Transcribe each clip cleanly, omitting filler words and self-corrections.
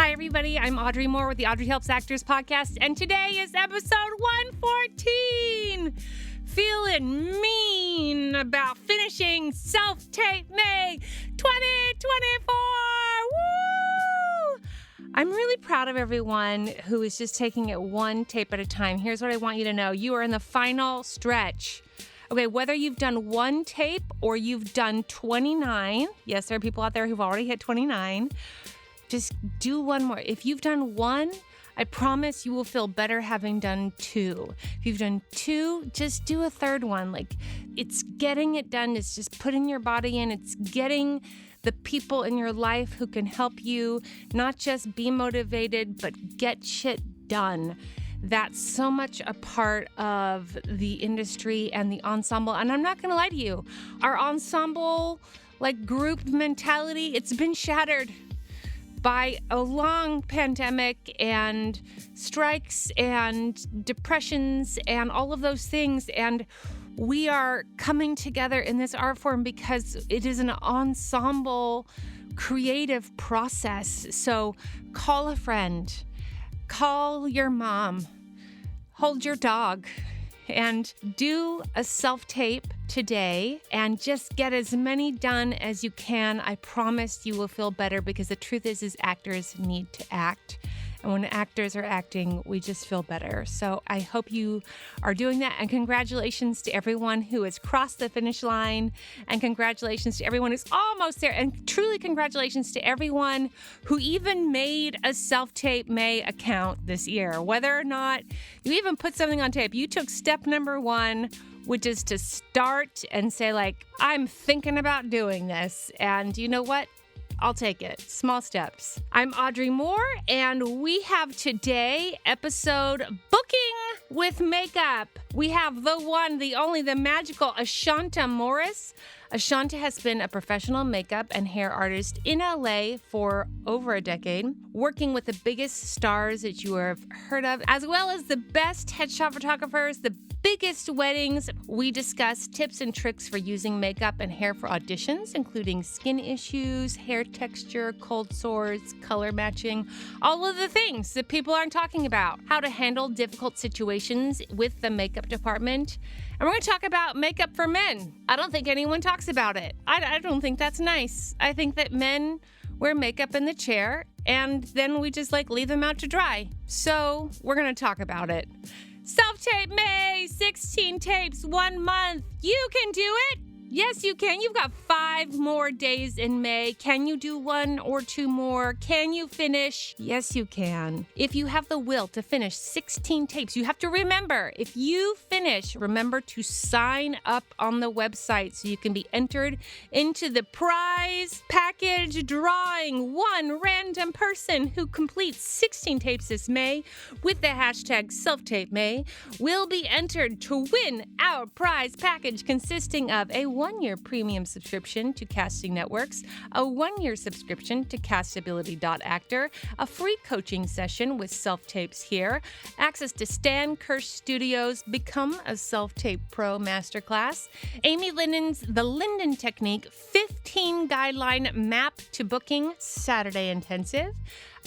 Hi, everybody. I'm Audrey Moore with the Audrey Helps Actors podcast, and today is episode 114. Feeling mean about finishing SelfTapeMay 2024. Woo! I'm really proud of everyone who is just taking it one tape at a time. Here's what I want you to know. You are in the final stretch. Okay, whether you've done one tape or you've done 29, yes, there are people out there who've already hit 29, just do one more. If you've done one, I promise you will feel better having done two. If you've done two, just do a third one. Like, it's getting it done. It's just putting your body in. It's getting the people in your life who can help you not just be motivated, but get shit done. That's so much a part of the industry and the ensemble. And I'm not going to lie to you. Our ensemble, group mentality, it's been shattered by a long pandemic and strikes and depressions and all of those things. And we are coming together in this art form because it is an ensemble creative process. So call a friend, call your mom, hold your dog, and do a self-tape today and just get as many done as you can. I promise you will feel better because the truth is actors need to act. And when actors are acting, we just feel better. So I hope you are doing that. And congratulations to everyone who has crossed the finish line. And congratulations to everyone who's almost there. And truly congratulations to everyone who even made a SelfTapeMay account this year. Whether or not you even put something on tape, you took step number one, which is to start and say, I'm thinking about doing this. And you know what? I'll take it. Small steps. I'm Audrey Moore, and we have today episode Booking with Makeup. We have the one, the only, the magical Ashanta Morris. Ashanta has been a professional makeup and hair artist in LA for over a decade, working with the biggest stars that you have heard of, as well as the best headshot photographers, the biggest weddings. We discuss tips and tricks for using makeup and hair for auditions, including skin issues, hair texture, cold sores, color matching, all of the things that people aren't talking about, how to handle difficult situations with the makeup department. And we're going to talk about makeup for men. I don't think anyone talks about it. I don't think that's nice. I think that men wear makeup in the chair and then we just leave them out to dry. So we're going to talk about it. SelfTapeMay, 16 tapes, 1 month. You can do it. Yes, you can. You've got 5 more days in May. Can you do 1 or 2 more? Can you finish? Yes, you can. If you have the will to finish 16 tapes, you have to remember, if you finish, remember to sign up on the website so you can be entered into the prize package drawing. 1 random person who completes 16 tapes this May with the hashtag SelfTapeMay will be entered to win our prize package consisting of a 1-year premium subscription to casting networks, a 1-year subscription to Castability.Actor, a free coaching session with Self-Tapes Here, access to Stan Kirsch Studios' Become a Self-Tape Pro Masterclass, Amy Linden's The Linden Technique 15 Guideline Map to Booking Saturday Intensive,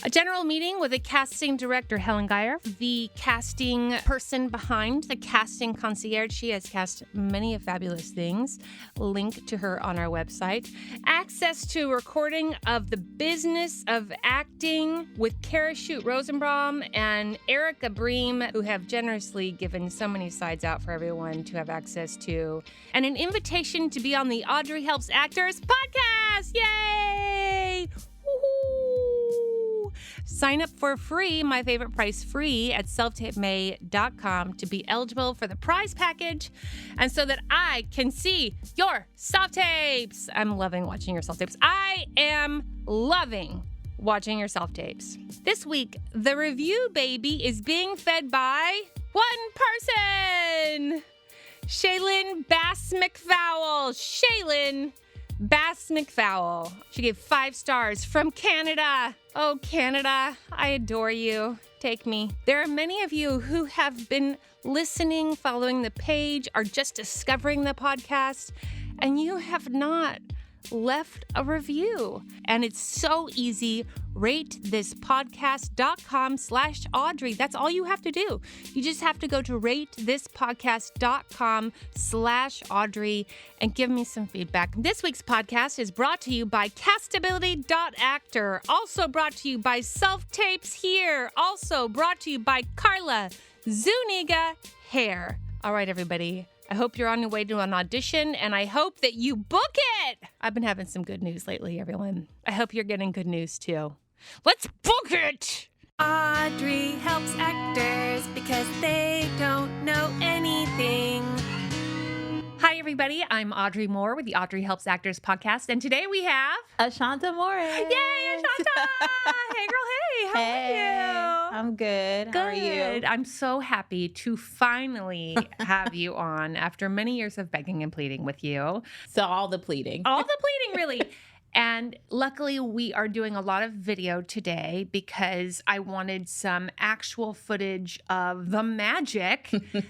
a general meeting with a casting director, Helen Geyer, the casting person behind the casting concierge. She has cast many fabulous things. Link to her on our website. Access to recording of The Business of Acting with Kara Shute Rosenbaum and Erica Bream, who have generously given so many sides out for everyone to have access to. And an invitation to be on the Audrey Helps Actors podcast. Yay! Sign up for free, my favorite price free, at SelfTapeMay.com to be eligible for the prize package and so that I can see your self-tapes. I'm loving watching your self-tapes. I am loving watching your self-tapes. This week, the review baby is being fed by one person, Shaylin Bass McFowle. Shaylin Bass McFowle. She gave 5 stars from Canada. Oh, Canada, I adore you. Take me. There are many of you who have been listening, following the page, are just discovering the podcast, and you have not left a review. And it's so easy. RateThisPodcast.com/Audrey. That's all you have to do. You just have to go to RateThisPodcast.com/Audrey and give me some feedback. This week's podcast is brought to you by Castability.Actor. Also brought to you by Self-Tapes Here. Also brought to you by Carla Zuniga Hair. All right, everybody. I hope you're on your way to an audition, and I hope that you book it. I've been having some good news lately, everyone. I hope you're getting good news, too. Let's book it! Audrey helps actors because they don't know anything. Hi, everybody. I'm Audrey Moore with the Audrey Helps Actors podcast, and today we have... Ashanta Morris. Yay, Ashanta! Hey, girl, hey. How are you? I'm good. How are you? I'm so happy to finally have you on after many years of begging and pleading with you. So all the pleading. All the pleading, really. And luckily, we are doing a lot of video today because I wanted some actual footage of the magic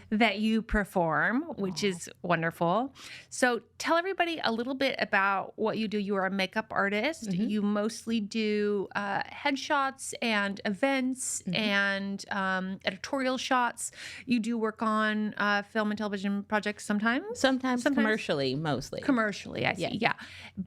that you perform, which is wonderful. So tell everybody a little bit about what you do. You are a makeup artist. Mm-hmm. You mostly do headshots and events and editorial shots. You do work on film and television projects sometimes? Sometimes commercially, mostly. Commercially, I see, yeah.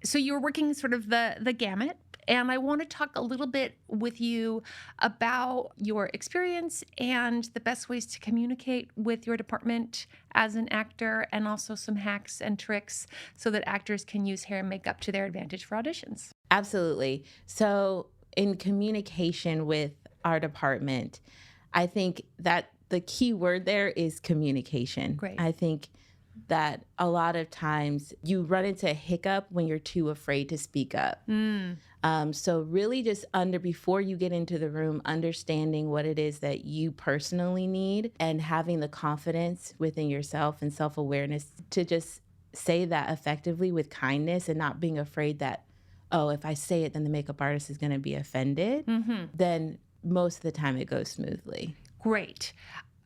So you're working sort of the gamut. And I want to talk a little bit with you about your experience and the best ways to communicate with your department as an actor, and also some hacks and tricks so that actors can use hair and makeup to their advantage for auditions. Absolutely. So in communication with our department, I think that the key word there is communication. Great. I think that a lot of times you run into a hiccup when you're too afraid to speak up. So really just before you get into the room, understanding what it is that you personally need and having the confidence within yourself and self-awareness to just say that effectively with kindness and not being afraid that, oh, if I say it, then the makeup artist is going to be offended. Then most of the time it goes smoothly. Great.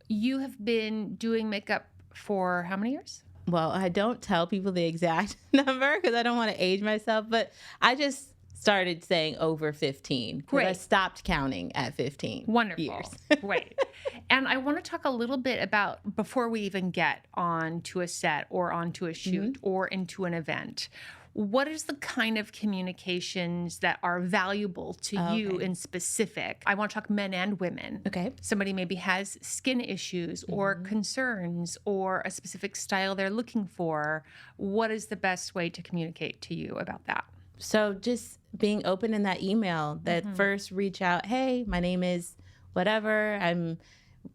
You have been doing makeup for how many years? Well, I don't tell people the exact number because I don't want to age myself, but I just started saying over 15. Great. I stopped counting at 15 Wonderful. years. Great. And I want to talk a little bit about, before we even get onto a set or onto a shoot or into an event, what is the kind of communications that are valuable to you in specific? I want to talk men and women. Okay. Somebody maybe has skin issues or concerns or a specific style they're looking for. What is the best way to communicate to you about that? So just being open in that email that first reach out, hey, my name is whatever.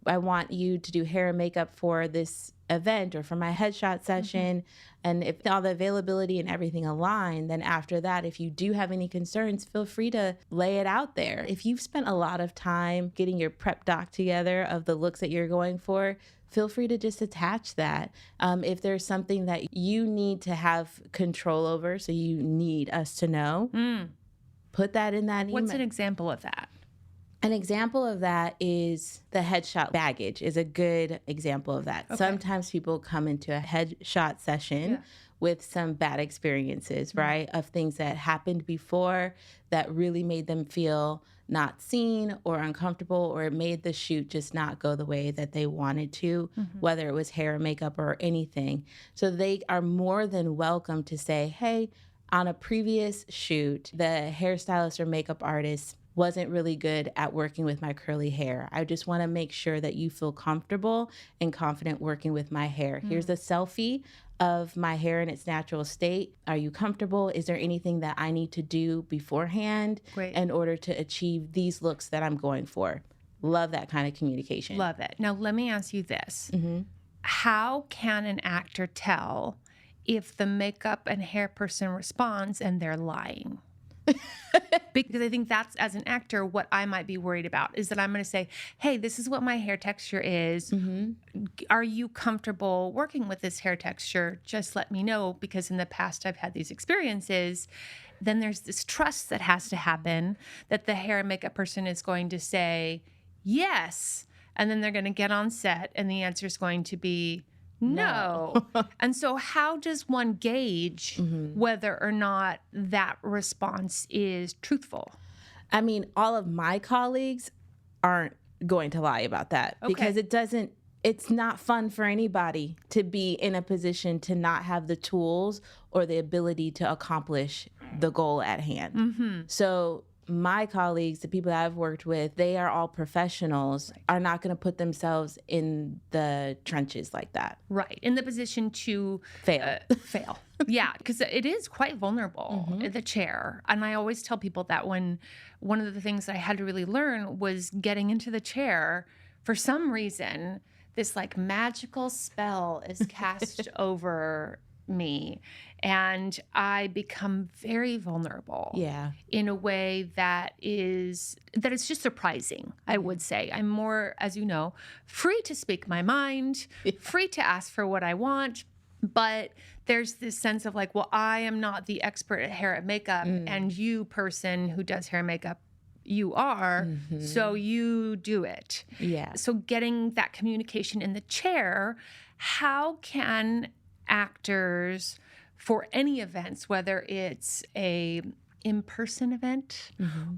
I want you to do hair and makeup for this event or for my headshot session. And if all the availability and everything align, then after that, if you do have any concerns, feel free to lay it out there. If you've spent a lot of time getting your prep doc together of the looks that you're going for, feel free to just attach that. If there's something that you need to have control over, so you need us to know, put that in that email. What's an example of that? An example of that is the headshot baggage is a good example of that. Okay. Sometimes people come into a headshot session with some bad experiences, right? Of things that happened before that really made them feel not seen or uncomfortable, or it made the shoot just not go the way that they wanted to, whether it was hair or makeup or anything. So they are more than welcome to say, hey, on a previous shoot, the hairstylist or makeup artist wasn't really good at working with my curly hair. I just want to make sure that you feel comfortable and confident working with my hair. Here's a selfie of my hair in its natural state. Are you comfortable? Is there anything that I need to do beforehand in order to achieve these looks that I'm going for? Love that kind of communication. Love it. Now, let me ask you this. How can an actor tell if the makeup and hair person responds and they're lying? Because I think that's, as an actor, what I might be worried about is that I'm going to say, hey, this is what my hair texture is. Are you comfortable working with this hair texture? Just let me know, because in the past I've had these experiences. Then there's this trust that has to happen that the hair and makeup person is going to say yes. And then they're going to get on set and the answer is going to be No. And so how does one gauge whether or not that response is truthful? I mean, all of my colleagues aren't going to lie about that because it's not fun for anybody to be in a position to not have the tools or the ability to accomplish the goal at hand. So my colleagues, the people that I've worked with, they are all professionals, are not going to put themselves in the trenches like that. Right. In the position to Fail. Fail. Yeah, because it is quite vulnerable, the chair. And I always tell people that when one of the things I had to really learn was getting into the chair, for some reason, this like magical spell is cast over me, and I become very vulnerable in a way that is just surprising. I would say I'm more, as you know, free to speak my mind, free to ask for what I want, but there's this sense of like, well, I am not the expert at hair and makeup, and you, person who does hair and makeup, you are, so you do it. Yeah. So getting that communication in the chair, how can actors for any events, whether it's a in-person event,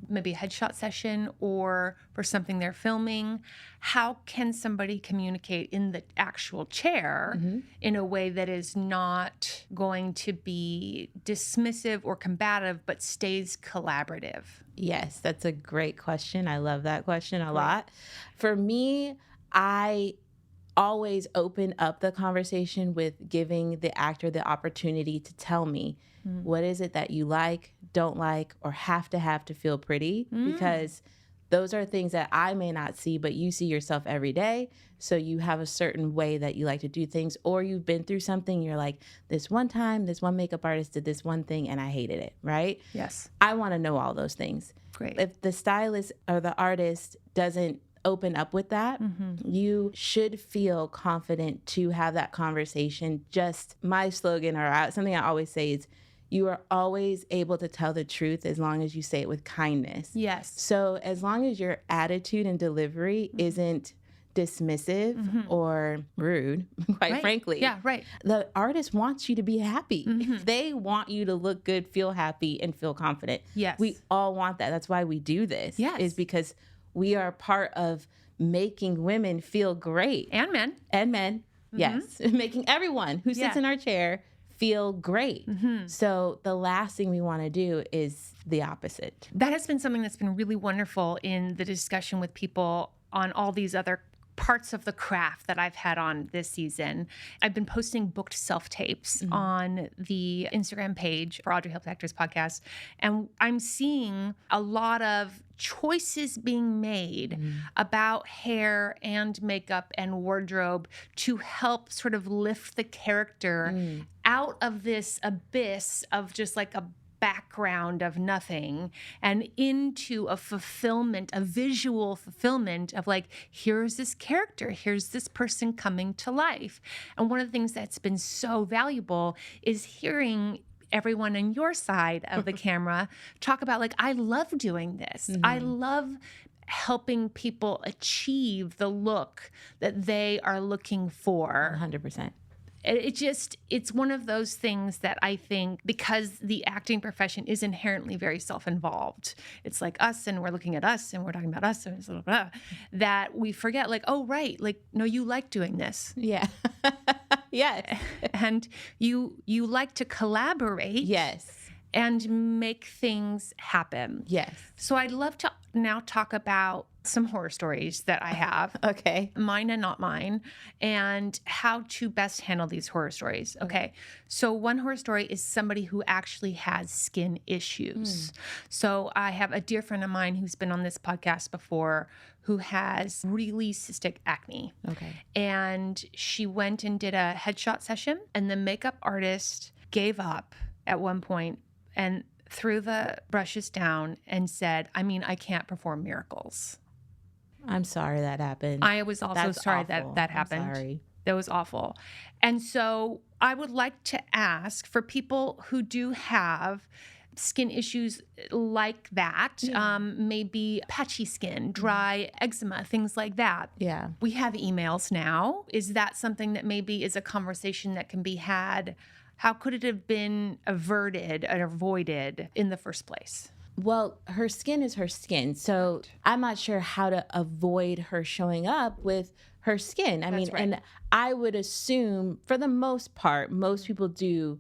maybe a headshot session, or for something they're filming, how can somebody communicate in the actual chair in a way that is not going to be dismissive or combative, but stays collaborative? Yes, that's a great question. I love that question a lot. For me, I always open up the conversation with giving the actor the opportunity to tell me what is it that you like, don't like, or have to feel pretty, because those are things that I may not see, but you see yourself every day. So you have a certain way that you like to do things, or you've been through something. You're like, this one time, this one makeup artist did this one thing and I hated it, right? Yes. I want to know all those things. Great. If the stylist or the artist doesn't open up with that, you should feel confident to have that conversation. Just my slogan, or something I always say, is you are always able to tell the truth as long as you say it with kindness. Yes. So as long as your attitude and delivery isn't dismissive or rude, quite frankly. Yeah, right. The artist wants you to be happy. They want you to look good, feel happy, and feel confident. Yes. We all want that. That's why we do this. Yes. Is because we are part of making women feel great. And men. And men, yes. Making everyone who sits in our chair feel great. So the last thing we want to do is the opposite. That has been something that's been really wonderful in the discussion with people on all these other parts of the craft that I've had on this season. I've been posting booked self-tapes on the Instagram page for Audrey Helps Actors podcast. And I'm seeing a lot of choices being made about hair and makeup and wardrobe to help sort of lift the character out of this abyss of just like a background of nothing and into a fulfillment, a visual fulfillment of like, here's this character, here's this person coming to life. And one of the things that's been so valuable is hearing everyone on your side of the camera talk about like, I love doing this. I love helping people achieve the look that they are looking for. 100%. It's one of those things that I think, because the acting profession is inherently very self-involved, it's like us and we're looking at us and we're talking about us and blah, blah, blah, that we forget like, oh, right, like, no, you like doing this. Yeah. Yes. And you like to collaborate. Yes. And make things happen. Yes. So I'd love to now talk about some horror stories that I have. Okay. Mine and not mine, and how to best handle these horror stories. Okay. So one horror story is somebody who actually has skin issues. So I have a dear friend of mine who's been on this podcast before who has really cystic acne. Okay. And she went and did a headshot session, and the makeup artist gave up at one point and threw the brushes down and said, I mean, I can't perform miracles. I'm sorry that happened. I was also sorry that happened. I'm sorry. That was awful. And so I would like to ask for people who do have skin issues like that, maybe patchy skin, dry eczema, things like that. Yeah. We have emails now. Is that something that maybe is a conversation that can be had? How could it have been averted or avoided in the first place? Well, her skin is her skin. So I'm not sure how to avoid her showing up with her skin. I mean, and I would assume for the most part, most people do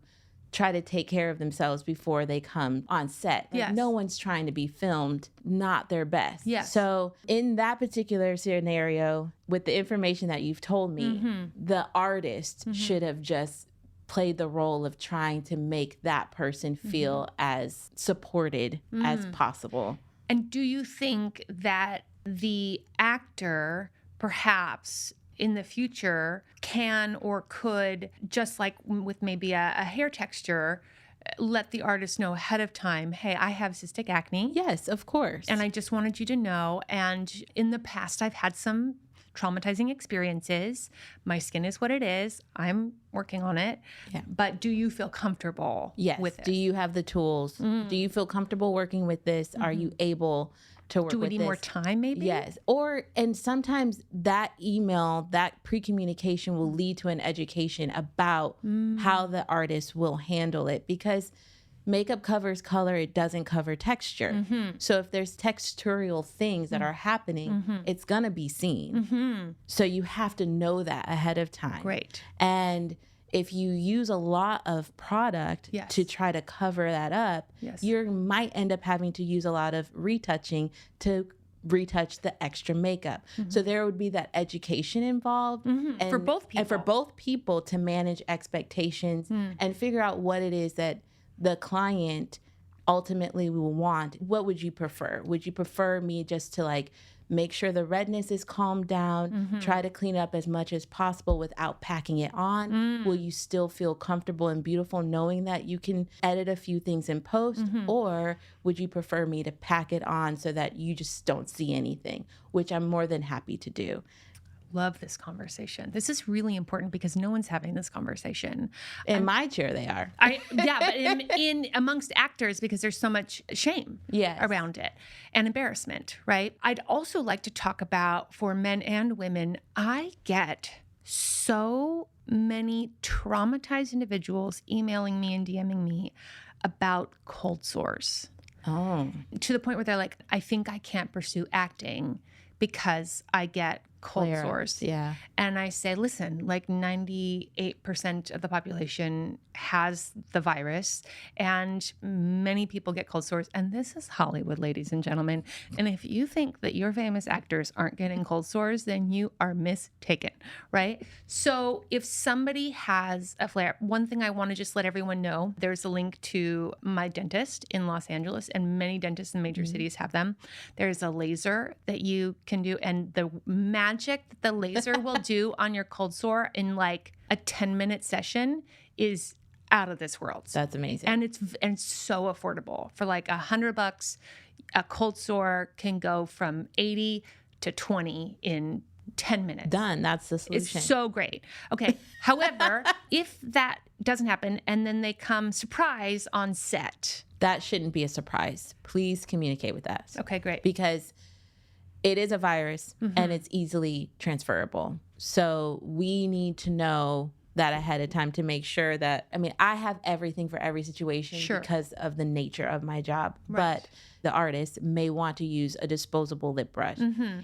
try to take care of themselves before they come on set. Like, no one's trying to be filmed not their best. Yes. So in that particular scenario, with the information that you've told me, the artist should have just played the role of trying to make that person feel as supported as possible. And do you think that the actor perhaps in the future can or could, just like with maybe a hair texture, let the artist know ahead of time, hey, I have cystic acne. Yes, of course. And I just wanted you to know. And in the past, I've had some traumatizing experiences. My skin is what it is. I'm working on it. Yeah. But do you feel comfortable with it? Do you have the tools? Do you feel comfortable working with this? Are you able to work with this? Do we need more time maybe? Yes. And sometimes that email, that pre-communication will lead to an education about how the artist will handle it, because makeup covers color, it doesn't cover texture. So if there's texturial things that are happening, it's going to be seen. So you have to know that ahead of time. Great. And if you use a lot of product to try to cover that up, you might end up having to use a lot of retouching to retouch the extra makeup. So there would be that education involved and for both people. And for both people to manage expectations and figure out what it is that the client ultimately will want. What would you prefer? Would you prefer me just to like make sure the redness is calmed down, try to clean up as much as possible without packing it on? Will you still feel comfortable and beautiful knowing that you can edit a few things in post? Or would you prefer me to pack it on so that you just don't see anything, which I'm more than happy to do. Love this conversation. This is really important because no one's having this conversation. In my chair, they are. But in amongst actors, because there's so much shame around it and embarrassment, right? I'd also like to talk about, for men and women, I get so many traumatized individuals emailing me and DMing me about cold sores. Oh. To the point where they're like, I think I can't pursue acting because I get cold sores. Yeah. And I say, listen, like 98% of the population has the virus and many people get cold sores. And this is Hollywood, ladies and gentlemen. And if you think that your famous actors aren't getting cold sores, then you are mistaken, right? So if somebody has a flare, one thing I want to just let everyone know, there's a link to my dentist in Los Angeles, and many dentists in major cities have them. There's a laser that you can do, and the magic that the laser will do on your cold sore in like a 10-minute session is out of this world. That's amazing. And it's so affordable. For like $100, a cold sore can go from 80 to 20 in 10 minutes. Done. That's the solution. It's so great. Okay. However, if that doesn't happen and then they come surprise on set. That shouldn't be a surprise. Please communicate with us. Okay, great. Because it is a virus and it's easily transferable. So we need to know that ahead of time to make sure that, I mean, I have everything for every situation because of the nature of my job. Right. But the artist may want to use a disposable lip brush.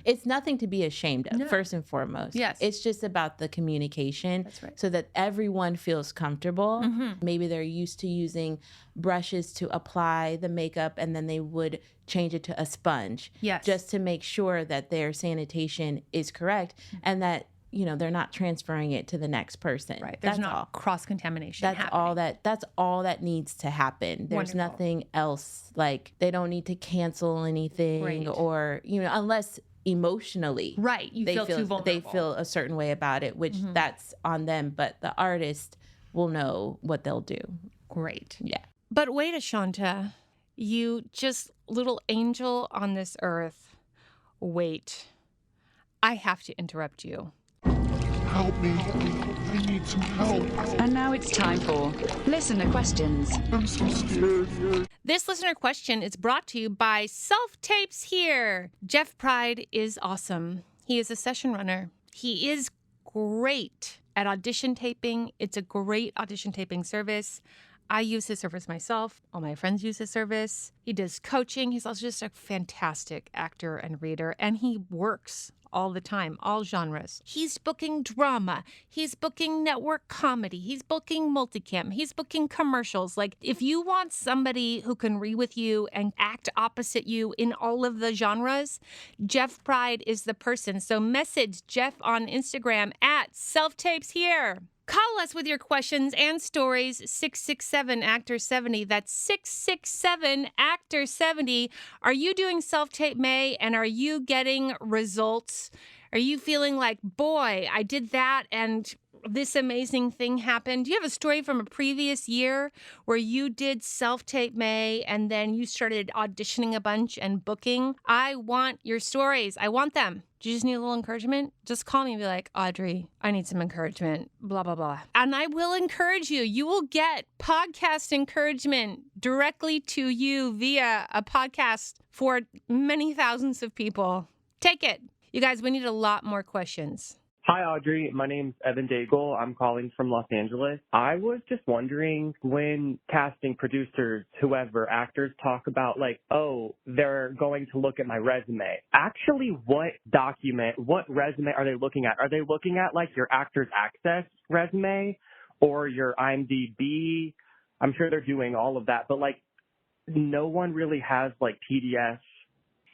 It's nothing to be ashamed of, first and foremost. Yes. It's just about the communication. That's right. So that everyone feels comfortable. Maybe they're used to using brushes to apply the makeup and then they would change it to a sponge. Yes. Just to make sure that their sanitation is correct and that, you know, they're not transferring it to the next person. Right. There's not cross-contamination happening. That's all that needs to happen. There's nothing else. Like, they don't need to cancel anything or, you know, unless emotionally you feel too vulnerable. They feel a certain way about it, which that's on them. But the artist will know what they'll do. Great. Yeah. But wait, Ashanta, you just little angel on this earth. Wait, I have to interrupt you. help me. I need some help. And now it's time for listener questions. I'm so scared. This listener question is brought to you by Self-Tapes Here. Jeff Pride is awesome. He is a session runner. He is great at audition taping. It's a great audition taping service. I use his service myself. All my friends use his service. He does coaching. He's also just a fantastic actor and reader, and he works all the time, all genres. He's booking drama. He's booking network comedy. He's booking multicam. He's booking commercials. Like, if you want somebody who can read with you and act opposite you in all of the genres, Jeff Pride is the person. So message Jeff on Instagram at SelfTapesHere. Call us with your questions and stories, 667-ACTOR-70. That's 667-ACTOR-70. Are you doing SelfTapeMay and are you getting results? Are you feeling like, boy, I did that and this amazing thing happened? Do you have a story from a previous year where you did SelfTapeMay and then you started auditioning a bunch and booking? I want your stories. I want them. Do you just need a little encouragement? Just call me and be like, Audrey, I need some encouragement, blah, blah, blah. And I will encourage you. You will get podcast encouragement directly to you via a podcast for many thousands of people. Take it. You guys, we need a lot more questions. Hi, Audrey. My name's Evan Daigle. I'm calling from Los Angeles. I was just wondering, when casting producers, whoever, actors talk about like, oh, they're going to look at my resume. Actually, what resume are they looking at? Are they looking at like your Actors Access resume or your IMDb? I'm sure they're doing all of that, but like no one really has like PDFs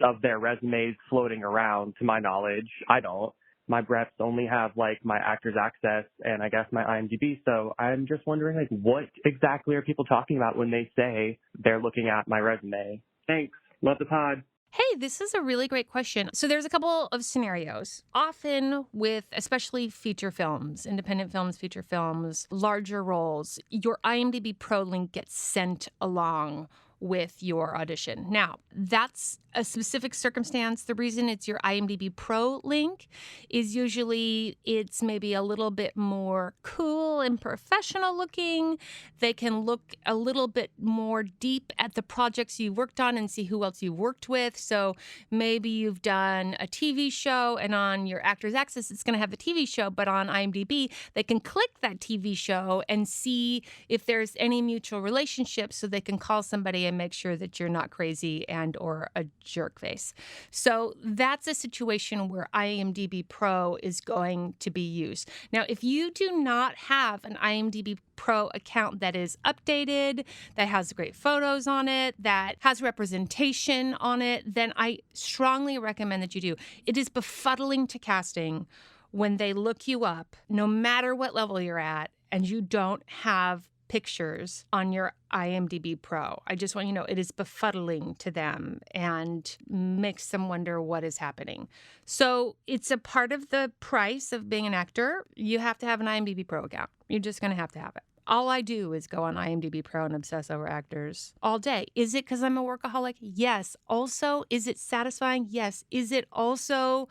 of their resumes floating around, to my knowledge. I don't. My reps only have like my Actors Access and I guess my IMDb. So I'm just wondering, like, what exactly are people talking about when they say they're looking at my resume? Thanks. Love the pod. Hey, this is a really great question. So there's a couple of scenarios. Often with especially feature films, independent films, feature films, larger roles, your IMDb Pro link gets sent along with your audition. Now, that's a specific circumstance. The reason it's your IMDb Pro link is usually it's maybe a little bit more cool and professional looking. They can look a little bit more deep at the projects you worked on and see who else you worked with. So maybe you've done a TV show and on your Actors Access, it's going to have the TV show, but on IMDb, they can click that TV show and see if there's any mutual relationship so they can call somebody and make sure that you're not crazy and or a jerk face. So that's a situation where IMDb Pro is going to be used. Now, if you do not have an IMDb Pro account that is updated, that has great photos on it, that has representation on it, then I strongly recommend that you do. It is befuddling to casting when they look you up, no matter what level you're at, and you don't have pictures on your IMDb Pro. I just want you to know it is befuddling to them and makes them wonder what is happening. So it's a part of the price of being an actor. You have to have an IMDb Pro account. You're just going to have it. All I do is go on IMDb Pro and obsess over actors all day. Is it because I'm a workaholic? Yes. Also, is it satisfying? Yes. Is it also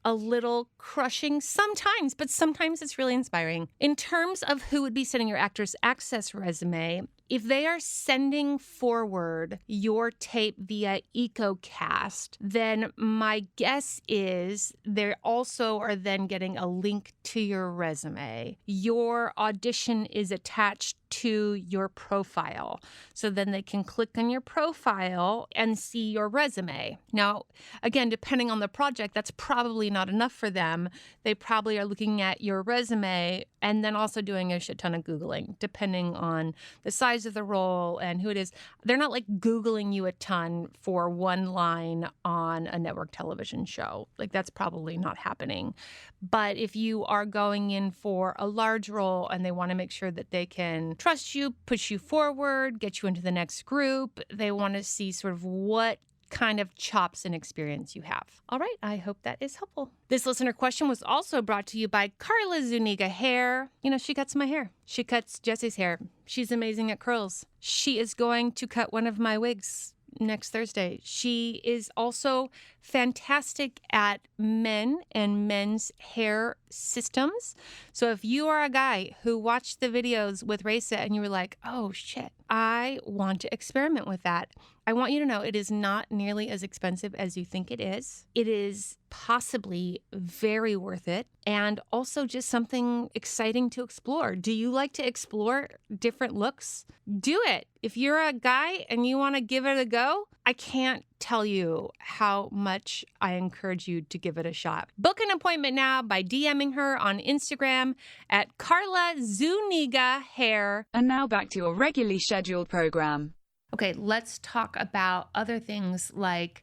a little crushing? Sometimes, but sometimes it's really inspiring. In terms of who would be sending your Actors Access resume, if they are sending forward your tape via EcoCast, then my guess is they also are then getting a link to your resume. Your audition is attached to your profile. So then they can click on your profile and see your resume. Now, again, depending on the project, that's probably not enough for them. They probably are looking at your resume and then also doing a shit ton of Googling, depending on the size of the role and who it is. They're not like Googling you a ton for one line on a network television show. Like, that's probably not happening. But if you are going in for a large role and they want to make sure that they can trust you, push you forward, get you into the next group, they want to see sort of what kind of chops and experience you have. All right, I hope that is helpful. This listener question was also brought to you by Carla Zuniga Hair. You know, she cuts my hair. She cuts Jesse's hair. She's amazing at curls. She is going to cut one of my wigs next Thursday. She is also fantastic at men and men's hair systems. So if you are a guy who watched the videos with Raisa and you were like, oh shit, I want to experiment with that, I want you to know it is not nearly as expensive as you think it is. It is possibly very worth it, and also just something exciting to explore. Do you like to explore different looks? Do it. If you're a guy and you want to give it a go, I can't tell you how much I encourage you to give it a shot. Book an appointment now by DMing her on Instagram at Carla Zuniga Hair. And now back to your regularly scheduled program. Okay, let's talk about other things like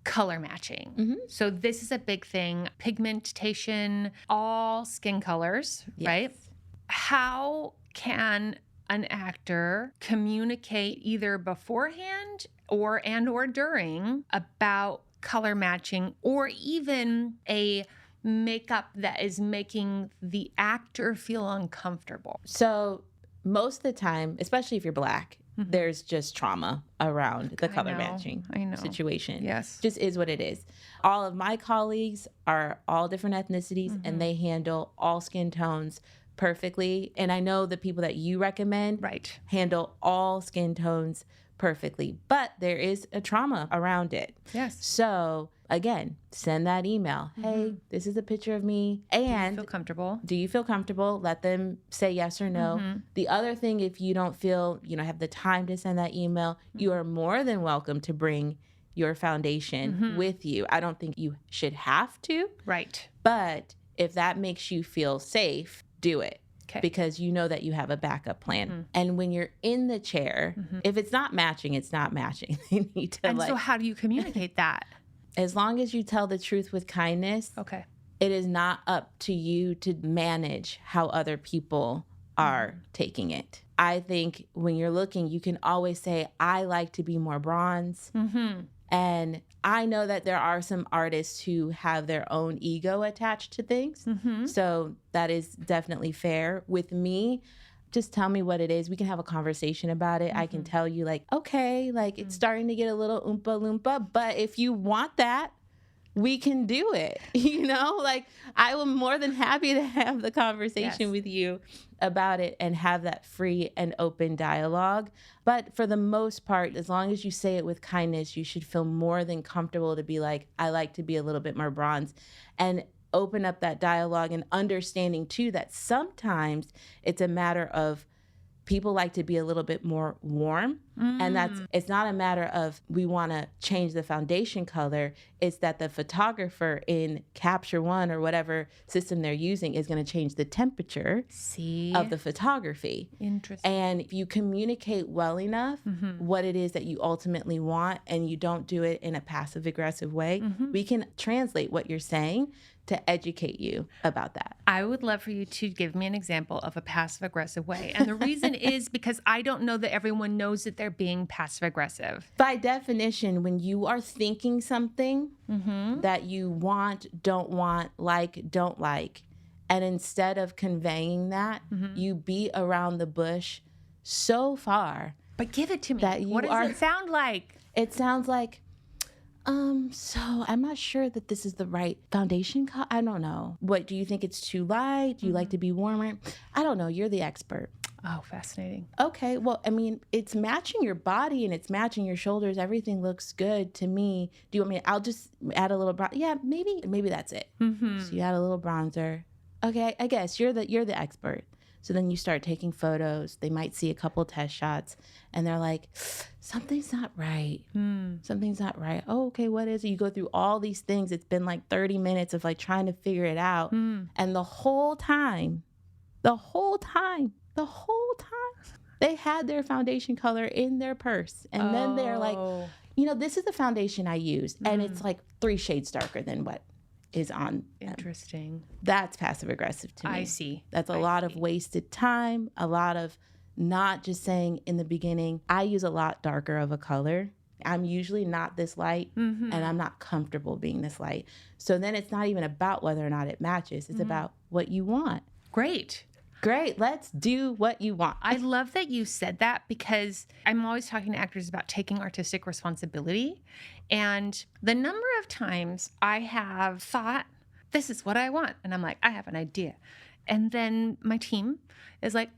color matching. So this is a big thing. Pigmentation, all skin colors, right? How can an actor communicate either beforehand or during about color matching, or even a makeup that is making the actor feel uncomfortable? So most of the time, especially if you're Black, there's just trauma around the color matching situation. Yes. Just is what it is. All of my colleagues are all different ethnicities and they handle all skin tones perfectly. And I know the people that you recommend handle all skin tones perfectly, but there is a trauma around it. Yes. So again, send that email. Hey, this is a picture of me. And do you feel comfortable? Do you feel comfortable? Let them say yes or no. The other thing, if you don't feel, have the time to send that email, you are more than welcome to bring your foundation with you. I don't think you should have to. Right. But if that makes you feel safe, do it. Okay. Because you know that you have a backup plan. And when you're in the chair, if it's not matching, it's not matching. You need to And so how do you communicate that? As long as you tell the truth with kindness, it is not up to you to manage how other people are taking it. I think when you're looking, you can always say, I like to be more bronze. And I know that there are some artists who have their own ego attached to things. So that is definitely fair. With me, just tell me what it is. We can have a conversation about it. I can tell you okay, it's starting to get a little oompa loompa, but if you want that, we can do it. I am more than happy to have the conversation with you about it and have that free and open dialogue. But for the most part, as long as you say it with kindness, you should feel more than comfortable to be like, I like to be a little bit more bronze, and open up that dialogue and understanding too that sometimes it's a matter of people like to be a little bit more warm. And it's not a matter of we want to change the foundation color. It's that the photographer in Capture One or whatever system they're using is going to change the temperature of the photography. Interesting. And if you communicate well enough what it is that you ultimately want, and you don't do it in a passive aggressive way, we can translate what you're saying to educate you about that. I would love for you to give me an example of a passive aggressive way. And the reason is because I don't know that everyone knows that they're being passive aggressive. By definition, when you are thinking something that you want, don't like, don't like, and instead of conveying that, you beat around the bush so far. But give it to me. That what does it sound like? It sounds like, so I'm not sure that this is the right foundation. I don't know. What, do you think it's too light? Do you like to be warmer? I don't know. You're the expert. Oh, fascinating. Okay. Well, I mean, it's matching your body and it's matching your shoulders. Everything looks good to me. Do you want me? I'll just add a little bronzer. Yeah, maybe that's it. So you add a little bronzer. Okay. I guess you're the expert. So then you start taking photos. They might see a couple test shots and they're like, something's not right. Something's not right. Oh, okay, what is it? You go through all these things. It's been like 30 minutes of trying to figure it out. And the whole time, they had their foundation color in their purse. And then they're like, this is the foundation I used. And it's 3 shades darker than what is on. Interesting. That's passive aggressive to me. I see. That's a lot of wasted time, a lot of not just saying in the beginning, I use a lot darker of a color. I'm usually not this light and I'm not comfortable being this light. So then it's not even about whether or not it matches. It's about what you want. Great. Great. Let's do what you want. I love that you said that because I'm always talking to actors about taking artistic responsibility. And the number of times I have thought, this is what I want. And I'm like, I have an idea. And then my team is like,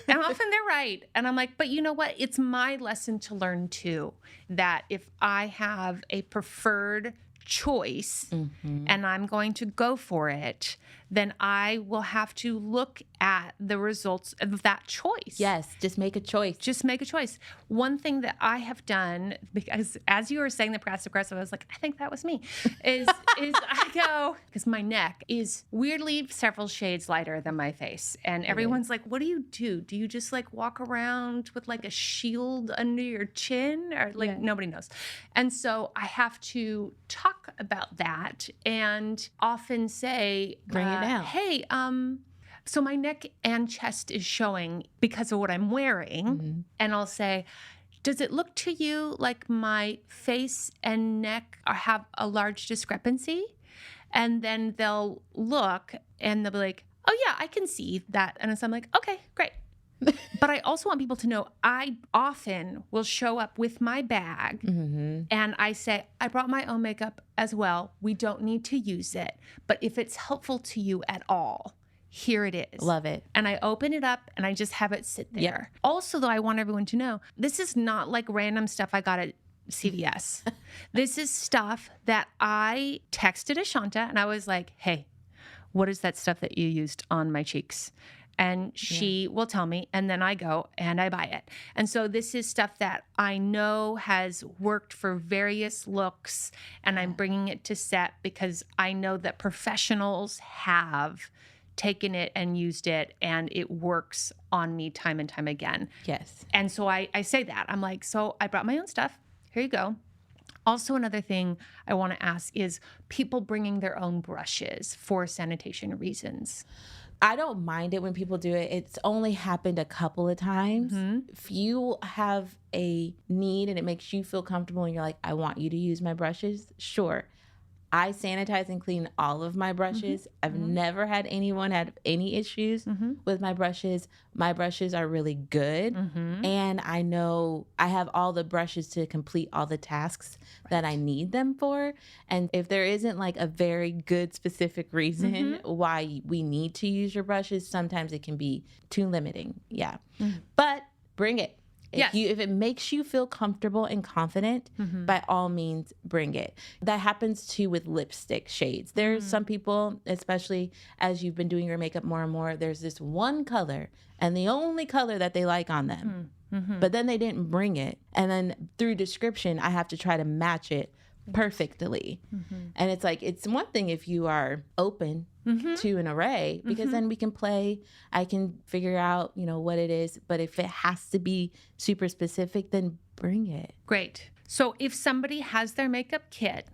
and often they're right. And I'm like, but you know what? It's my lesson to learn too, that if I have a preferred choice and I'm going to go for it, then I will have to look at the results of that choice. Yes, just make a choice. Just make a choice. One thing that I have done, because as you were saying the passive aggressive, I was like, I think that was me, is I go, because my neck is weirdly several shades lighter than my face. And everyone's like, what do you do? Do you just like walk around with like a shield under your chin? Or like, nobody knows. And so I have to talk about that and often say, bring it down. Hey, so my neck and chest is showing because of what I'm wearing. And I'll say, does it look to you like my face and neck have a large discrepancy? And then they'll look and they'll be like, oh yeah, I can see that. And so I'm like, okay, great. But I also want people to know I often will show up with my bag and I say, I brought my own makeup as well. We don't need to use it. But if it's helpful to you at all, here it is. Love it. And I open it up and I just have it sit there. Also, though, I want everyone to know, this is not like random stuff I got at CVS. This is stuff that I texted Ashanta and I was like, hey, what is that stuff that you used on my cheeks? And she will tell me, and then I go and I buy it. And so this is stuff that I know has worked for various looks, and I'm bringing it to set because I know that professionals have taken it and used it, and it works on me time and time again. Yes. And so I say that. I'm like, so I brought my own stuff. Here you go. Also, another thing I want to ask is people bringing their own brushes for sanitation reasons. I don't mind it when people do it. It's only happened a couple of times. If you have a need and it makes you feel comfortable and you're like, I want you to use my brushes, sure. I sanitize and clean all of my brushes. I've never had anyone have any issues with my brushes. My brushes are really good. And I know I have all the brushes to complete all the tasks that I need them for. And if there isn't like a very good specific reason why we need to use your brushes, sometimes it can be too limiting. Yeah. But bring it. If it makes you feel comfortable and confident, by all means, bring it. That happens too with lipstick shades. There's some people, especially as you've been doing your makeup more and more, there's this one color and the only color that they like on them. But then they didn't bring it. And then through description, I have to try to match it perfectly. And it's like, it's one thing if you are open to an array, because then we can play, I can figure out, what it is. But if it has to be super specific, then bring it. Great. So if somebody has their makeup kit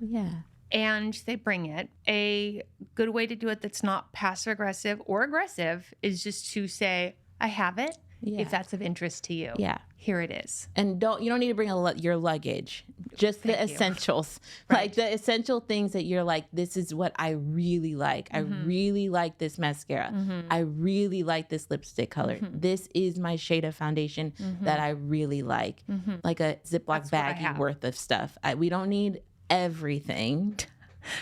and they bring it, a good way to do it that's not passive aggressive or aggressive is just to say, I have it. If that's of interest to you. Here it is. And you don't need to bring your luggage, just the essentials. Like the essential things that you're like, this is what I really like. I really like this mascara. I really like this lipstick color. This is my shade of foundation that I really like. Like a Ziploc baggie worth of stuff. We don't need everything.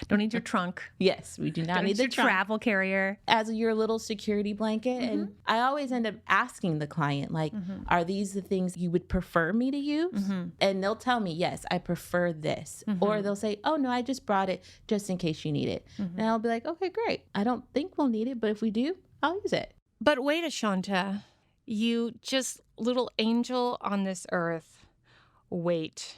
Don't need your trunk. Yes, we do not need the trunk. Travel carrier. As your little security blanket. And I always end up asking the client, like, are these the things you would prefer me to use? And they'll tell me, yes, I prefer this. Or they'll say, oh, no, I just brought it just in case you need it. And I'll be like, okay, great. I don't think we'll need it, but if we do, I'll use it. But wait, Ashanta, you just little angel on this earth. Wait,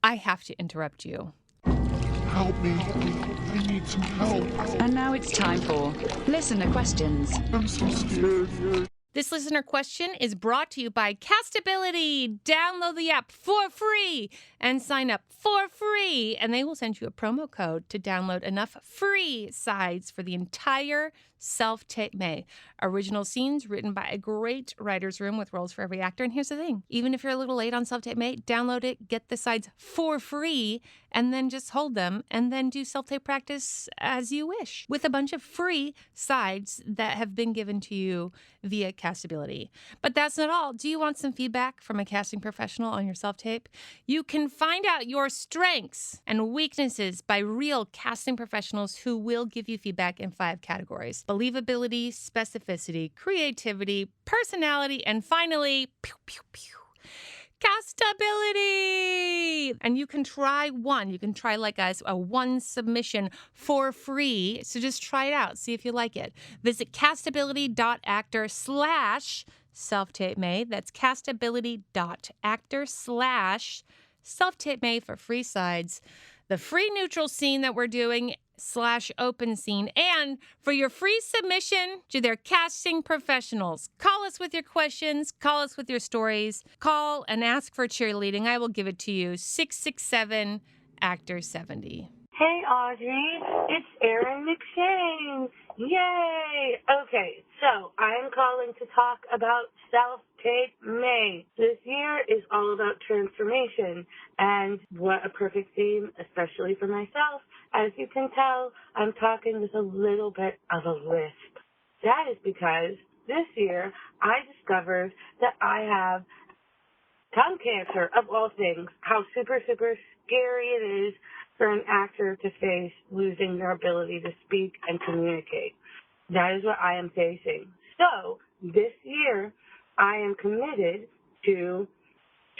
I have to interrupt you. Help me. I need some help. And now it's time for listener questions. I'm so scared. This listener question is brought to you by Castability. Download the app for free and sign up for free. And they will send you a promo code to download enough free sides for the entire SelfTapeMay. Original scenes written by a great writer's room with roles for every actor. And here's the thing. Even if you're a little late on SelfTapeMay, download it, get the sides for free, and then just hold them and then do self-tape practice as you wish with a bunch of free sides that have been given to you via Castability. But that's not all. Do you want some feedback from a casting professional on your self-tape? You can find out your strengths and weaknesses by real casting professionals who will give you feedback in 5 categories: believability, specificity, creativity, personality, and finally, Castability. And you can try one. You can try like a one submission for free. So just try it out. See if you like it. Visit Castability.Actor/SelfTapeMay. That's Castability.Actor/SelfTapeMay for free sides. The free neutral scene that we're doing /open scene. And for your free submission to their casting professionals, call us with your questions, call us with your stories, call and ask for cheerleading. I will give it to you. 667-ACTOR-70. Hey, Audrey. It's Erin McShane. Yay! Okay, so I'm calling to talk about SelfTapeMay. This year is all about transformation, and what a perfect theme, especially for myself. As you can tell, I'm talking with a little bit of a lisp. That is because this year I discovered that I have tongue cancer, of all things. How super, super scary it is for an actor to face losing their ability to speak and communicate. That is what I am facing. So this year, I am committed to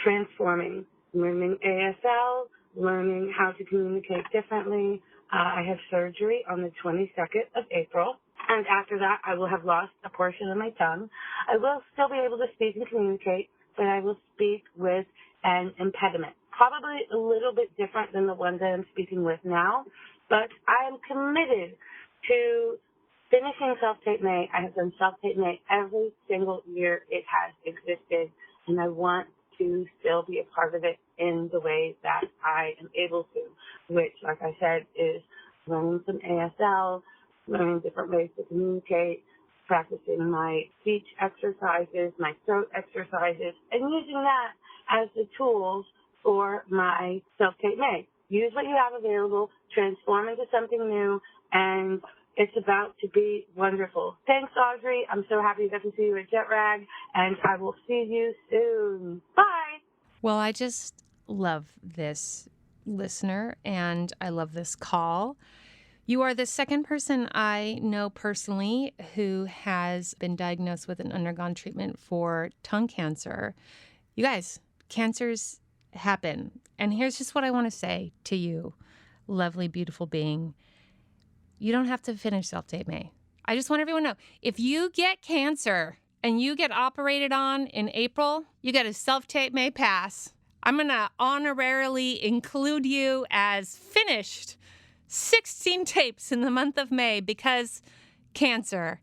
transforming, learning ASL, learning how to communicate differently. I have surgery on the 22nd of April, and after that, I will have lost a portion of my tongue. I will still be able to speak and communicate, but I will speak with an impediment. Probably a little bit different than the one that I'm speaking with now, but I am committed to finishing SelfTapeMay. I have done SelfTapeMay every single year it has existed, and I want to still be a part of it in the way that I am able to, which, like I said, is learning some ASL, learning different ways to communicate, practicing my speech exercises, my throat exercises, and using that as the tools for my SelfTapeMay. Use what you have available, transform into something new, and it's about to be wonderful. Thanks, Audrey. I'm so happy to get to see you at Jet Rag, and I will see you soon. Bye. Well, I just love this listener, and I love this call. You are the second person I know personally who has been diagnosed with and undergone treatment for tongue cancer. You guys, cancers happen. And here's just what I want to say to you, lovely, beautiful being. You don't have to finish SelfTapeMay. I just want everyone to know, if you get cancer and you get operated on in April, you get a SelfTapeMay pass. I'm going to honorarily include you as finished 16 tapes in the month of May because cancer,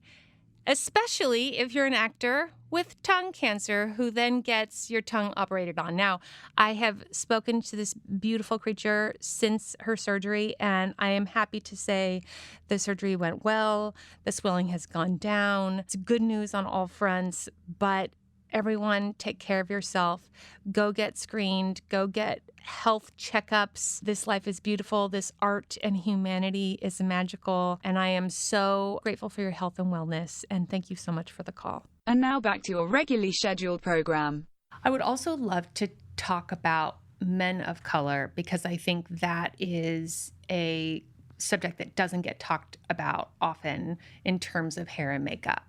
especially if you're an actor with tongue cancer who then gets your tongue operated on. Now, I have spoken to this beautiful creature since her surgery, and I am happy to say the surgery went well. The swelling has gone down. It's good news on all fronts, but everyone, take care of yourself. Go get screened. Go get health checkups. This life is beautiful. This art and humanity is magical. And I am so grateful for your health and wellness. And thank you so much for the call. And now back to your regularly scheduled program. I would also love to talk about men of color because I think that is a subject that doesn't get talked about often in terms of hair and makeup.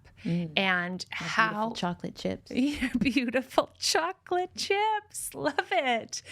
And how beautiful chocolate chips. Yeah, beautiful chocolate chips. Love it.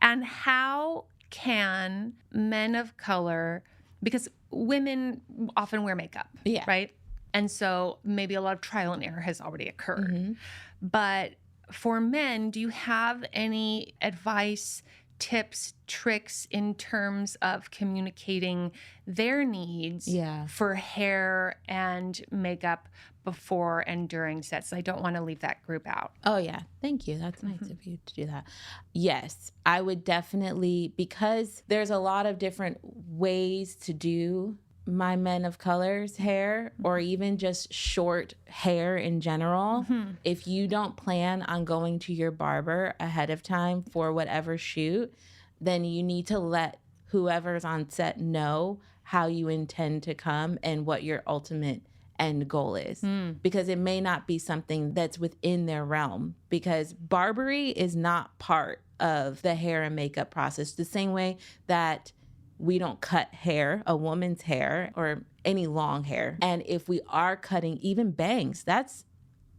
And how can men of color, because women often wear makeup, right? And so maybe a lot of trial and error has already occurred. But for men, do you have any advice, tips, tricks in terms of communicating their needs for hair and makeup before and during sets? I don't want to leave that group out. Oh, yeah. Thank you. That's nice of you to do that. Yes, I would definitely, because there's a lot of different ways to do my men of color's hair or even just short hair in general, if you don't plan on going to your barber ahead of time for whatever shoot, then you need to let whoever's on set know how you intend to come and what your ultimate end goal is. Because it may not be something that's within their realm, because barbery is not part of the hair and makeup process the same way that we don't cut hair, a woman's hair, or any long hair. And if we are cutting even bangs, that's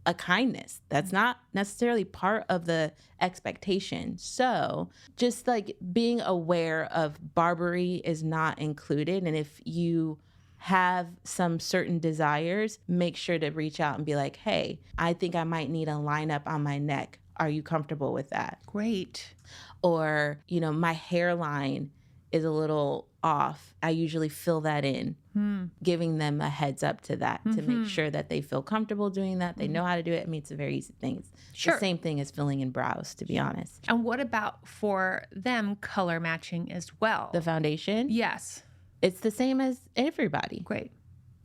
a kindness. That's not necessarily part of the expectation. So just like being aware of barbery is not included. And if you have some certain desires, make sure to reach out and be like, hey, I think I might need a lineup on my neck. Are you comfortable with that? Great. Or, my hairline is a little off. I usually fill that in, giving them a heads up to that to make sure that they feel comfortable doing that. They know how to do it. I mean, it's a very easy thing. It's the same thing as filling in brows, to be honest. And what about for them color matching as well? The foundation? Yes. It's the same as everybody. Great.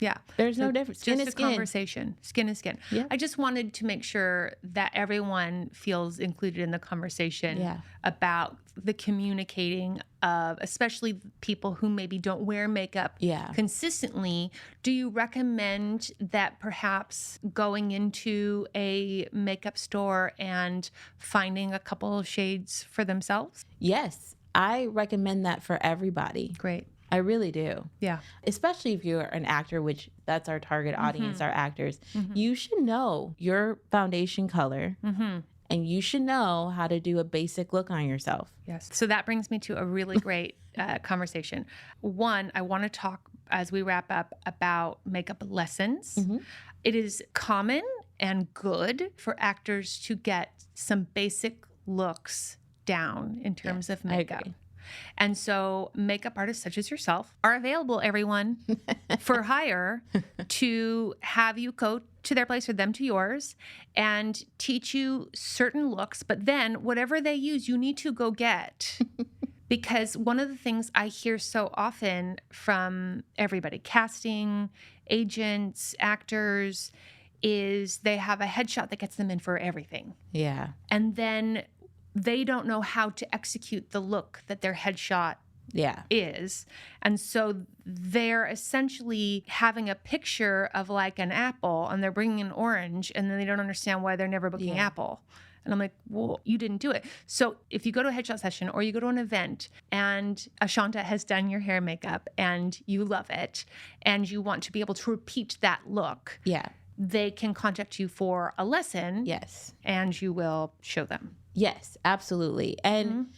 Yeah. There's no difference. Skin Just is a skin. conversation. Skin is skin. Yeah. I just wanted to make sure that everyone feels included in the conversation about the communicating of, especially people who maybe don't wear makeup consistently. Do you recommend that perhaps going into a makeup store and finding a couple of shades for themselves? Yes. I recommend that for everybody. Great. I really do. Yeah. Especially if you're an actor, which that's our target audience, our actors. You should know your foundation color and you should know how to do a basic look on yourself. Yes. So that brings me to a really great conversation. One, I want to talk as we wrap up about makeup lessons. It is common and good for actors to get some basic looks down in terms of makeup. And so makeup artists such as yourself are available, everyone, for hire to have you go to their place or them to yours and teach you certain looks. But then whatever they use, you need to go get. Because one of the things I hear so often from everybody, casting, agents, actors, is they have a headshot that gets them in for everything. Yeah. And then they don't know how to execute the look that their headshot is. And so they're essentially having a picture of like an apple and they're bringing an orange and then they don't understand why they're never booking apple. And I'm like, well, you didn't do it. So if you go to a headshot session or you go to an event and Ashanta has done your hair and makeup and you love it and you want to be able to repeat that look, they can contact you for a lesson. Yes. And you will show them. Yes, absolutely. And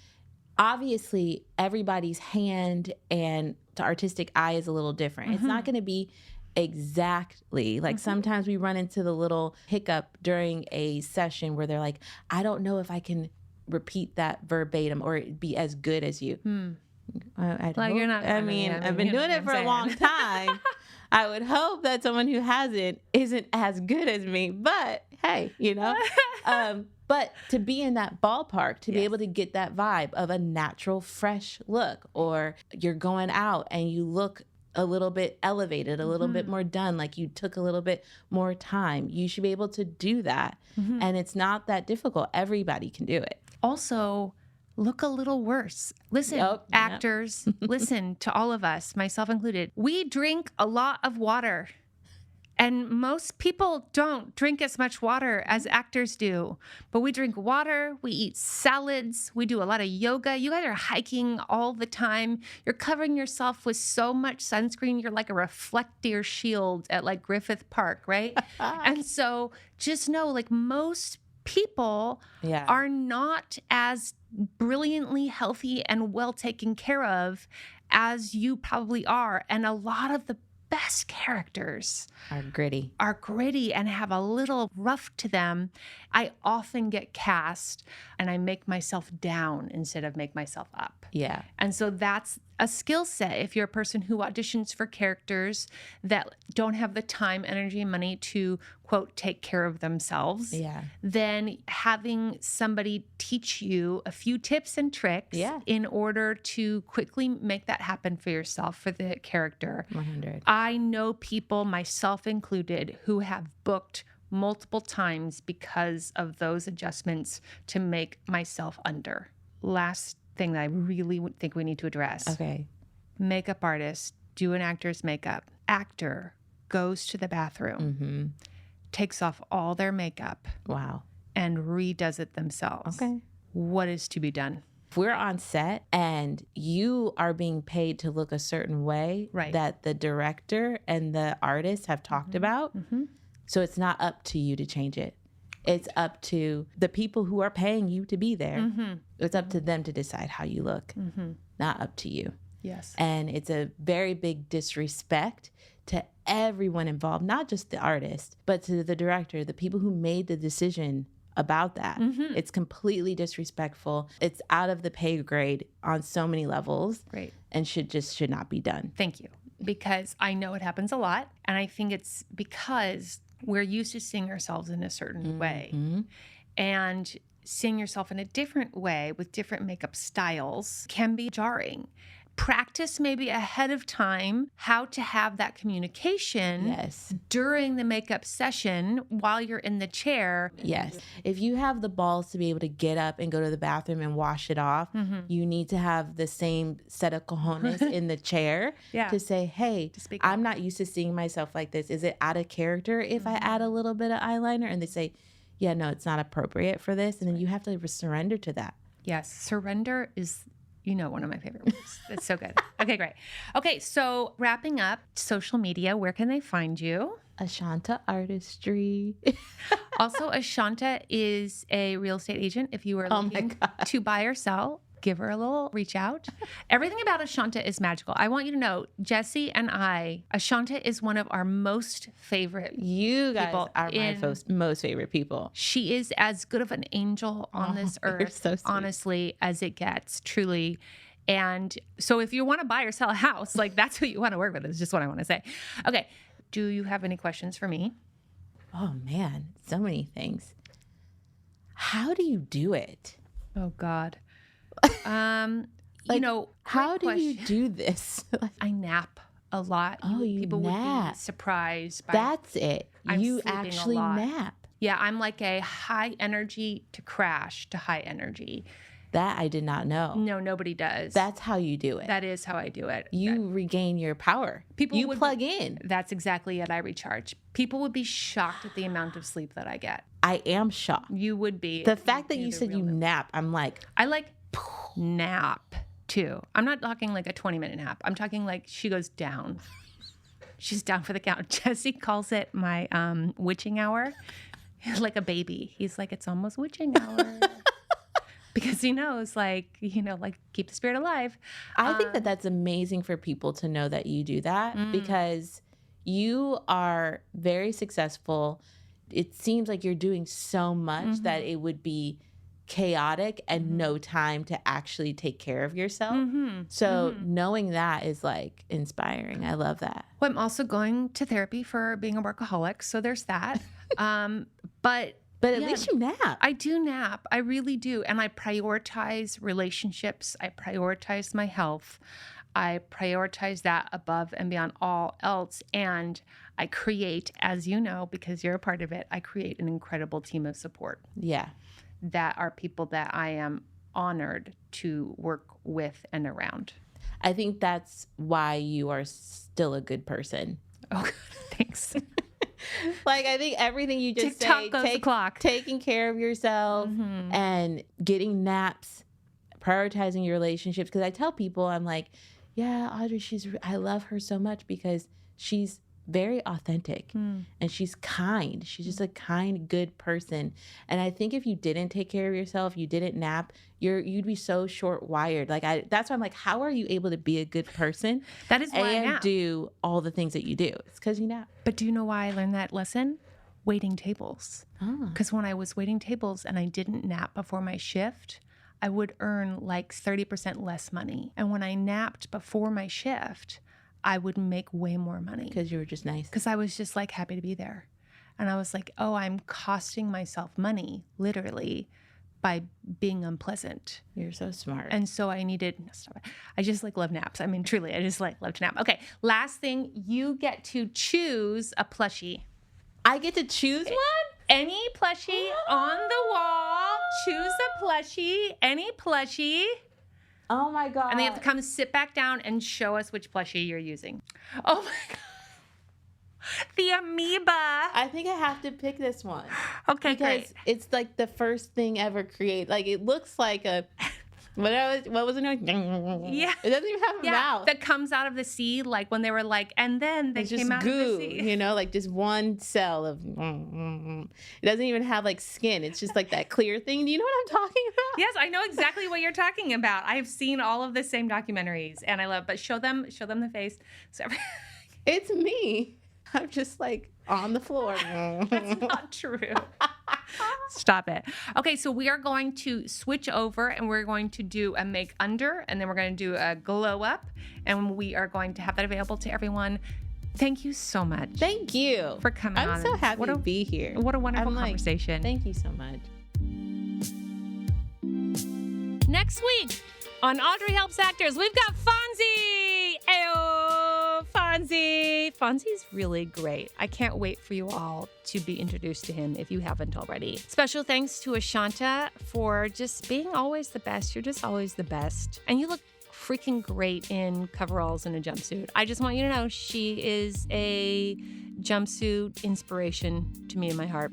obviously everybody's hand and the artistic eye is a little different. It's not going to be exactly like sometimes we run into the little hiccup during a session where they're like, I don't know if I can repeat that verbatim or be as good as you. You're not. I've been doing it for a long time. I would hope that someone who hasn't isn't as good as me, but hey, but to be in that ballpark, to be able to get that vibe of a natural, fresh look, or you're going out and you look a little bit elevated, a little bit more done, like you took a little bit more time. You should be able to do that. And it's not that difficult. Everybody can do it. Also, look a little worse. Listen, actors, listen to all of us, myself included. We drink a lot of water. And most people don't drink as much water as actors do. But we drink water, we eat salads, we do a lot of yoga. You guys are hiking all the time. You're covering yourself with so much sunscreen. You're like a reflector shield at like Griffith Park, right? And so just know, like, most people are not as brilliantly healthy and well taken care of as you probably are. And a lot of the best characters are gritty and have a little rough to them. I often get cast and I make myself down instead of make myself up. Yeah. And so that's a skill set. If you're a person who auditions for characters that don't have the time, energy, and money to, quote, take care of themselves, Yeah. then having somebody teach you a few tips and tricks in order to quickly make that happen for yourself, for the character. 100. I know people, myself included, who have booked multiple times because of those adjustments to make myself under. Last thing that I really think we need to address. Okay. Makeup artist, do an actor's makeup. Actor goes to the bathroom, takes off all their makeup, Wow. and redoes it themselves. Okay. What is to be done? If we're on set and you are being paid to look a certain way that the director and the artist have talked about, so it's not up to you to change it. It's up to the people who are paying you to be there. It's up to them to decide how you look, not up to you. Yes. And it's a very big disrespect to everyone involved, not just the artist, but to the director, the people who made the decision about that. It's completely disrespectful. It's out of the pay grade on so many levels. Great. And should not be done. Thank you. Because I know it happens a lot. And I think it's because we're used to seeing ourselves in a certain way. And seeing yourself in a different way with different makeup styles can be jarring. Practice maybe ahead of time how to have that communication during the makeup session while you're in the chair. Yes. If you have the balls to be able to get up and go to the bathroom and wash it off, you need to have the same set of cojones in the chair to say, hey, I'm not used to seeing myself like this. Is it out of character if I add a little bit of eyeliner? And they say, yeah, no, it's not appropriate for this. And then you have to surrender to that. Yes. Surrender is, one of my favorite words. It's so good. Okay, great. Okay, so wrapping up, social media, where can they find you? Ashanta Artistry. Also, Ashanta is a real estate agent. If you are looking to buy or sell, give her a little reach out. Everything about Ashanta is magical. I want you to know, Jesse and I, Ashanta is one of our most favorite You guys people are my most favorite people. She is as good of an angel on this earth, honestly, as it gets, truly. And so if you want to buy or sell a house, that's who you want to work with, is just what I want to say. Okay. Do you have any questions for me? Oh, man. So many things. How do you do it? Oh, God. How do you do this? I nap a lot. People would be surprised by That's it. You sleeping actually a lot. nap. Yeah, I'm like a high energy to crash to high energy. That I did not know. No, nobody does. That's how you do it. That is how I do it. You regain your power. You plug in. That's exactly it. I recharge. People would be shocked at the amount of sleep that I get. I am shocked. You would be. The fact that you said you nap, I'm like. I nap too. I'm not talking like a 20-minute nap. I'm talking like she goes down. She's down for the count. Jesse calls it my witching hour. Like a baby. He's like, it's almost witching hour. Because he knows, keep the spirit alive. I think that that's amazing for people to know that you do that because you are very successful. It seems like you're doing so much that it would be chaotic and no time to actually take care of yourself. So knowing that is inspiring. I love that. Well, I'm also going to therapy for being a workaholic. So there's that. But at least you nap. I do nap. I really do. And I prioritize relationships. I prioritize my health. I prioritize that above and beyond all else. And I create, as you know, because you're a part of it, I create an incredible team of support. Yeah. That are people that I am honored to work with and around. I think that's why you are still a good person. Oh, thanks. I think everything you just TikTok goes the clock. Taking care of yourself and getting naps, prioritizing your relationships. Because I tell people, I'm like, yeah, Audrey, I love her so much because she's very authentic and she's kind. She's just a kind, good person. And I think if you didn't take care of yourself, you didn't nap, you'd be so short-wired. That's why I'm like, how are you able to be a good person? That is why I nap. And do all the things that you do. It's because you nap. But do you know why I learned that lesson? Waiting tables. Because when I was waiting tables and I didn't nap before my shift, I would earn like 30% less money. And when I napped before my shift, I would make way more money. Because you were just nice. Because I was just like happy to be there. And I was like, oh, I'm costing myself money, literally, by being unpleasant. You're so smart. And so I needed, stop it. I just like love naps. I mean, truly, I just like love to nap. Okay, last thing, you get to choose a plushie. I get to choose one? Any plushie on the wall. Choose a plushie. Any plushie. Oh my God. And then you have to come sit back down and show us which plushie you're using. Oh my God. The amoeba. I think I have to pick this one. Okay, because great. it's like the first thing ever created. Like it looks like a what was it? Yeah. It doesn't even have a mouth. That comes out of the sea, like when they were like, and then they it's came just out goo, of the sea. you know, like just one cell of. It doesn't even have like skin. It's just like that clear thing. Do you know what I'm talking about? Yes, I know exactly what you're talking about. I've seen all of the same documentaries, and I love. But show them the face. So it's me. I'm just like on the floor. That's not true. Stop it. Okay, so we are going to switch over and we're going to do a make under and then we're going to do a glow up and we are going to have that available to everyone. Thank you so much. Thank you for coming on. I'm so happy to be here. What a wonderful conversation. Thank you so much. Next week on Audrey Helps Actors, we've got Fonzie. Ayo, Fonzie. Fonzie's really great. I can't wait for you all to be introduced to him if you haven't already. Special thanks to Ashanta for just being always the best. You're just always the best. And you look freaking great in coveralls and a jumpsuit. I just want you to know she is a jumpsuit inspiration to me in my heart.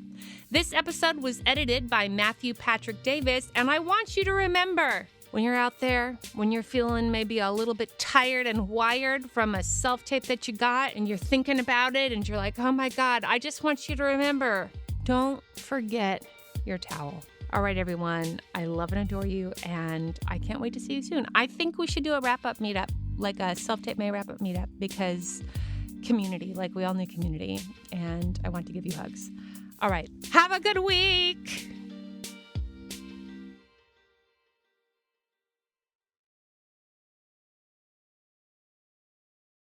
This episode was edited by Matthew Patrick Davis, and I want you to remember, when you're out there, when you're feeling maybe a little bit tired and wired from a self-tape that you got and you're thinking about it and you're like, oh my God, I just want you to remember, don't forget your towel. All right, everyone, I love and adore you, and I can't wait to see you soon. I think we should do a wrap-up meetup, like a SelfTapeMay wrap-up meetup, because community, like we all need community, and I want to give you hugs. All right, have a good week.